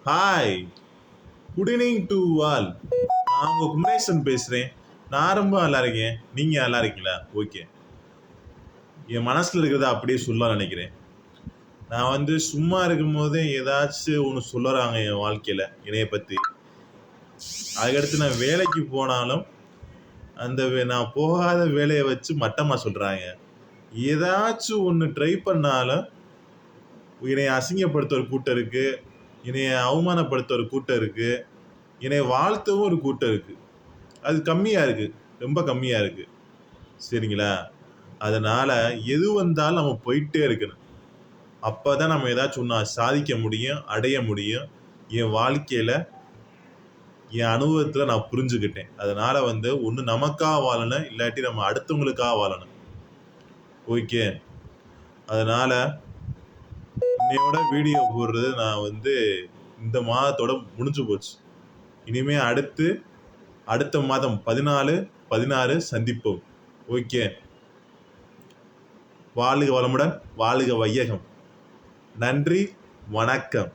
Hi, good evening to all. நான் உங்கள் குமரேசன் பேசுகிறேன். நான் ரொம்ப நல்லா இருக்கேன். நீங்கள் நல்லா இருக்கீங்களா? ஓகே. என் மனசில் இருக்கிறத அப்படியே சொல்ல நினைக்கிறேன். நான் சும்மா இருக்கும்போதே ஏதாச்சும் ஒன்று சொல்லுறாங்க என் வாழ்க்கையில் என்னைய பற்றி. அதுக்கடுத்து நான் வேலைக்கு போனாலும் அந்த நான் போகாத வேலையை வச்சு மட்டமாக சொல்கிறாங்க. ஏதாச்சும் ஒன்று ட்ரை பண்ணாலும் என்னை அசிங்கப்படுத்த ஒரு கூட்டம் இருக்குது, என்னைய அவமானப்படுத்த ஒரு கூட்டம் இருக்குது, என்னை வாழ்த்தவும் ஒரு கூட்டம் இருக்குது. அது கம்மியாக இருக்குது, ரொம்ப கம்மியாக இருக்குது. சரிங்களா? அதனால் எது வந்தாலும் நம்ம போயிட்டே இருக்கணும். அப்போ தான் நம்ம ஏதாச்சும் ஒன்று சாதிக்க முடியும், அடைய முடியும். என் வாழ்க்கையில் என் அனுபவத்தில் நான் புரிஞ்சுக்கிட்டேன். அதனால் ஒன்று நமக்காக வாழணும், இல்லாட்டி நம்ம அடுத்தவங்களுக்காக வாழணும். ஓகே. அதனால் இன்னையோட வீடியோ போடுறது நான் இந்த மாதத்தோட முடிஞ்சு போச்சு. இனிமே அடுத்த மாதம் 14, 16 சந்திப்போம். ஓகே. வாழ்க வளமுடன், வாழ்க வையகம். நன்றி, வணக்கம்.